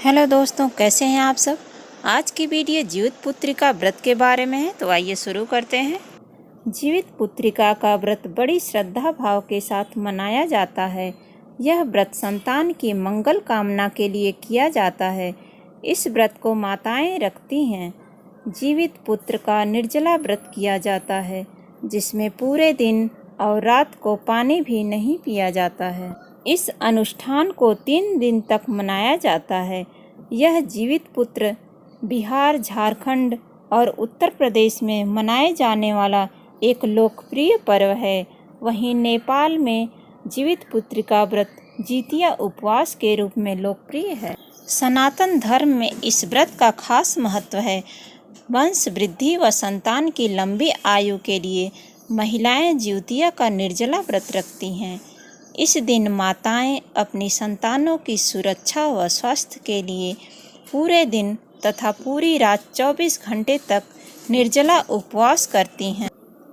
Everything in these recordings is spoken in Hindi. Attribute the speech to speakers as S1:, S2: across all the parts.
S1: हेलो दोस्तों, कैसे हैं आप सब। आज की वीडियो जीवित पुत्रिका व्रत के बारे में है, तो आइए शुरू करते हैं। जीवित पुत्रिका का व्रत बड़ी श्रद्धा भाव के साथ मनाया जाता है। यह व्रत संतान की मंगल कामना के लिए किया जाता है। इस व्रत को माताएं रखती हैं। जीवित पुत्र का निर्जला व्रत किया जाता है, जिसमें पूरे दिन और रात को पानी भी नहीं पिया जाता है। इस अनुष्ठान को 3 दिन तक मनाया जाता है। यह जीवित पुत्र बिहार, झारखंड और उत्तर प्रदेश में मनाए जाने वाला एक लोकप्रिय पर्व है। वहीं नेपाल में जीवित पुत्रिका व्रत जितिया उपवास के रूप में लोकप्रिय है। सनातन धर्म में इस व्रत का खास महत्व है। वंश वृद्धि व संतान की लंबी आयु के लिए महिलाएं जितिया का निर्जला व्रत रखती हैं। इस दिन माताएं अपनी संतानों की सुरक्षा व स्वास्थ्य के लिए पूरे दिन तथा पूरी रात 24 घंटे तक निर्जला उपवास करती हैं।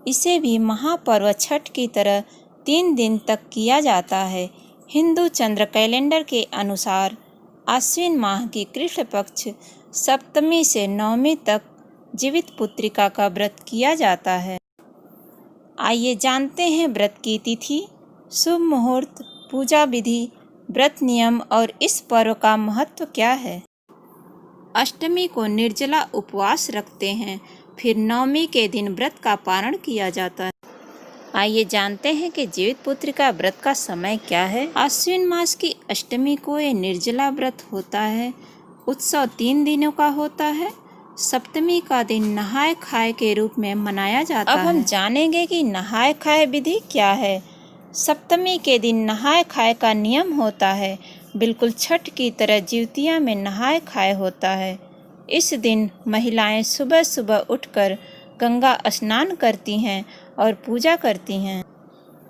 S1: इसे भी महापर्व छठ की तरह 3 दिन तक किया जाता है। हिंदू चंद्र कैलेंडर के अनुसार आश्विन माह की कृष्ण पक्ष सप्तमी से नवमी तक जीवित पुत्रिका का व्रत किया जाता है। आइए जानते हैं व्रत की तिथि, शुभ मुहूर्त, पूजा विधि, व्रत नियम और इस पर्व का महत्व क्या है। अष्टमी को निर्जला उपवास रखते हैं, फिर नवमी के दिन व्रत का पारण किया जाता है। आइए जानते हैं कि जीवित पुत्रिका व्रत का समय क्या है। आश्विन मास की अष्टमी को ये निर्जला व्रत होता है। उत्सव 3 दिनों का होता है। सप्तमी का दिन नहाय खाए के रूप में मनाया जाता है। अब हम जानेंगे कि नहाय खाए विधि क्या है। सप्तमी के दिन नहाय खाए का नियम होता है। बिल्कुल छठ की तरह जितिया में नहाय खाए होता है। इस दिन महिलाएं सुबह सुबह उठकर गंगा स्नान करती हैं और पूजा करती हैं।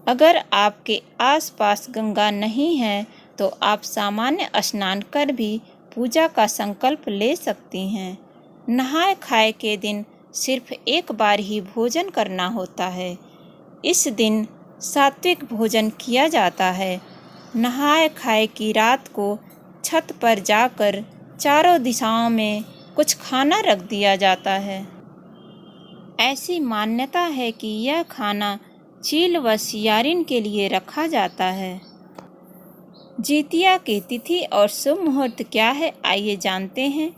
S1: अगर आपके आसपास गंगा नहीं है तो आप सामान्य स्नान कर भी पूजा का संकल्प ले सकती हैं। नहाय खाए के दिन सिर्फ एक बार ही भोजन करना होता है। इस दिन सात्विक भोजन किया जाता है। नहाय खाए की रात को छत पर जाकर चारों दिशाओं में कुछ खाना रख दिया जाता है। ऐसी मान्यता है कि यह खाना चील व सियारिन के लिए रखा जाता है। जितिया की तिथि और शुभ मुहूर्त क्या है, आइए जानते हैं।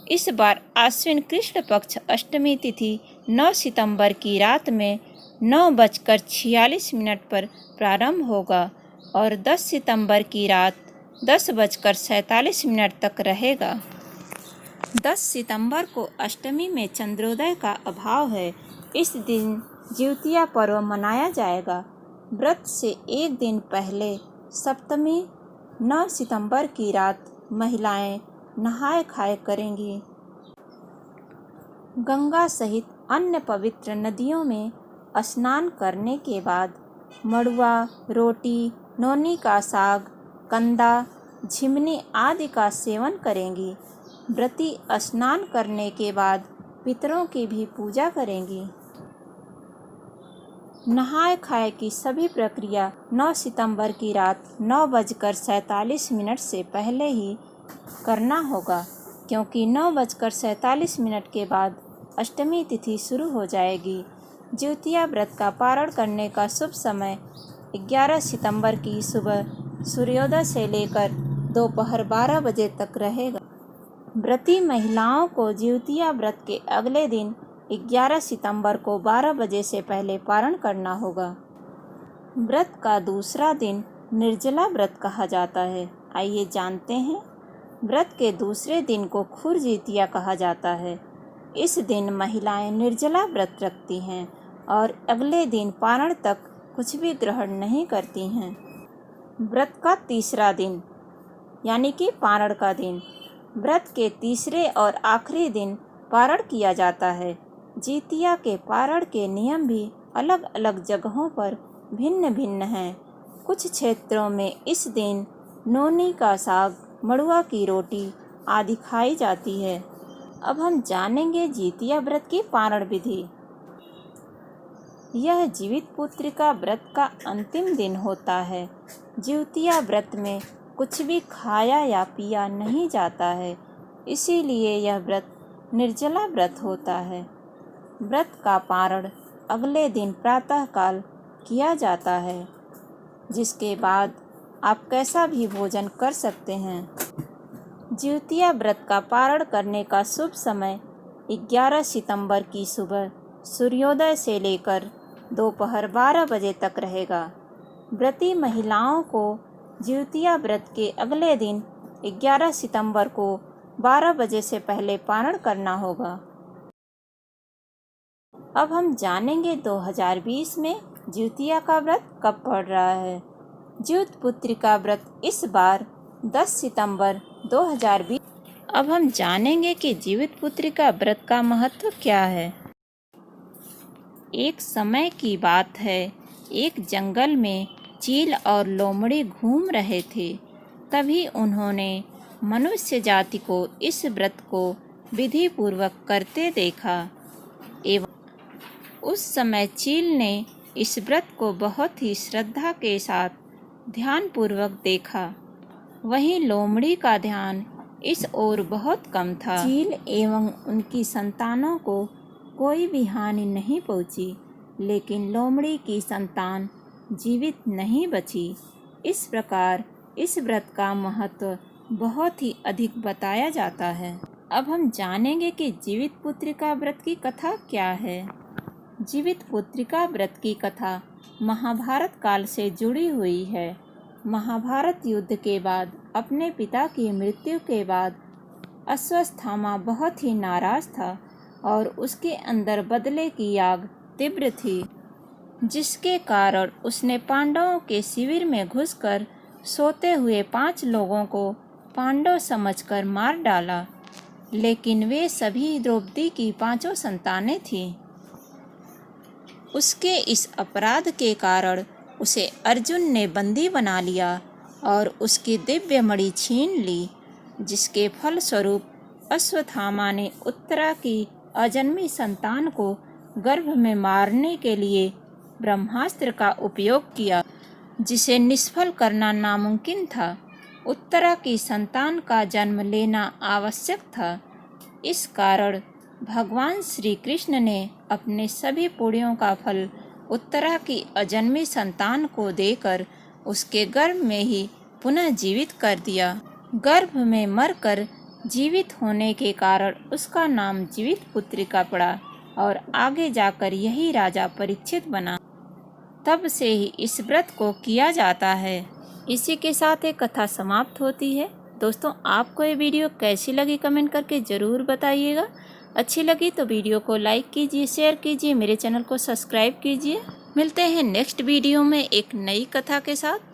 S1: इस बार आश्विन कृष्ण पक्ष अष्टमी तिथि 9 सितंबर की रात में 9:46 पर प्रारंभ होगा और 10 सितंबर की रात 10:47 तक रहेगा। 10 सितंबर को अष्टमी में चंद्रोदय का अभाव है। इस दिन जितिया पर्व मनाया जाएगा। व्रत से एक दिन पहले सप्तमी 9 सितंबर की रात महिलाएं नहाय खाए करेंगी। गंगा सहित अन्य पवित्र नदियों में स्नान करने के बाद मड़ुआ, रोटी, नौनी का साग, कंदा, झिमनी आदि का सेवन करेंगी। व्रती स्नान करने के बाद पितरों की भी पूजा करेंगी। नहाय खाए की सभी प्रक्रिया 9 सितंबर की रात 9:47 से पहले ही करना होगा, क्योंकि 9:47 के बाद अष्टमी तिथि शुरू हो जाएगी। जितिया व्रत का पारण करने का शुभ समय 11 सितंबर की सुबह सूर्योदय से लेकर दोपहर 12 बजे तक रहेगा। व्रती महिलाओं को जितिया व्रत के अगले दिन 11 सितंबर को 12 बजे से पहले पारण करना होगा। व्रत का दूसरा दिन निर्जला व्रत कहा जाता है। आइए जानते हैं। व्रत के दूसरे दिन को खुर जितिया कहा जाता है। इस दिन महिलाएं निर्जला व्रत रखती हैं और अगले दिन पारण तक कुछ भी ग्रहण नहीं करती हैं। व्रत का तीसरा दिन यानी कि पारण का दिन, व्रत के तीसरे और आखिरी दिन पारण किया जाता है। जितिया के पारण के नियम भी अलग अलग जगहों पर भिन्न भिन्न हैं। कुछ क्षेत्रों में इस दिन नौनी का साग, मड़ुआ की रोटी आदि खाई जाती है। अब हम जानेंगे जितिया व्रत की पारण विधि। यह जीवित पुत्रिका व्रत का अंतिम दिन होता है। जितिया व्रत में कुछ भी खाया या पिया नहीं जाता है, इसीलिए यह व्रत निर्जला व्रत होता है। व्रत का पारण अगले दिन प्रातःकाल किया जाता है, जिसके बाद आप कैसा भी भोजन कर सकते हैं। जिउतिया व्रत का पारण करने का शुभ समय 11 सितंबर की सुबह सूर्योदय से लेकर दोपहर 12 बजे तक रहेगा। व्रती महिलाओं को जिउतिया व्रत के अगले दिन 11 सितंबर को 12 बजे से पहले पारण करना होगा। अब हम जानेंगे 2020 में जिउतिया का व्रत कब पड़ रहा है। जिउत पुत्री का व्रत इस बार 10 सितंबर 2020। अब हम जानेंगे कि जीवित पुत्री का व्रत का महत्व क्या है। एक समय की बात है, एक जंगल में चील और लोमड़ी घूम रहे थे। तभी उन्होंने मनुष्य जाति को इस व्रत को विधि पूर्वक करते देखा एवं उस समय चील ने इस व्रत को बहुत ही श्रद्धा के साथ ध्यान पूर्वक देखा। वहीं लोमड़ी का ध्यान इस ओर बहुत कम था। चील एवं उनकी संतानों को कोई भी हानि नहीं पहुंची, लेकिन लोमड़ी की संतान जीवित नहीं बची। इस प्रकार इस व्रत का महत्व बहुत ही अधिक बताया जाता है। अब हम जानेंगे कि जीवित पुत्रिका व्रत की कथा क्या है। जीवित पुत्रिका व्रत की कथा महाभारत काल से जुड़ी हुई है। महाभारत युद्ध के बाद अपने पिता की मृत्यु के बाद अश्वत्थामा बहुत ही नाराज था और उसके अंदर बदले की आग तीव्र थी, जिसके कारण उसने पांडवों के शिविर में घुसकर सोते हुए 5 लोगों को पांडव समझकर मार डाला। लेकिन वे सभी द्रौपदी की 5 संतानें थीं। उसके इस अपराध के कारण उसे अर्जुन ने बंदी बना लिया और उसकी दिव्य मणि छीन ली, जिसके फलस्वरूप अश्वत्थामा ने उत्तरा की अजन्मी संतान को गर्भ में मारने के लिए ब्रह्मास्त्र का उपयोग किया, जिसे निष्फल करना नामुमकिन था। उत्तरा की संतान का जन्म लेना आवश्यक था। इस कारण भगवान श्री कृष्ण ने अपने सभी पुण्यों का फल उत्तरा की अजन्मी संतान को देकर उसके गर्भ में ही पुनः जीवित कर दिया। गर्भ में मरकर जीवित होने के कारण उसका नाम जीवित पुत्रिका पड़ा और आगे जाकर यही राजा परीक्षित बना। तब से ही इस व्रत को किया जाता है। इसी के साथ ये कथा समाप्त होती है। दोस्तों, आपको ये वीडियो कैसी लगी कमेंट करके ज़रूर बताइएगा। अच्छी लगी तो वीडियो को लाइक कीजिए, शेयर कीजिए, मेरे चैनल को सब्सक्राइब कीजिए। मिलते हैं नेक्स्ट वीडियो में एक नई कथा के साथ।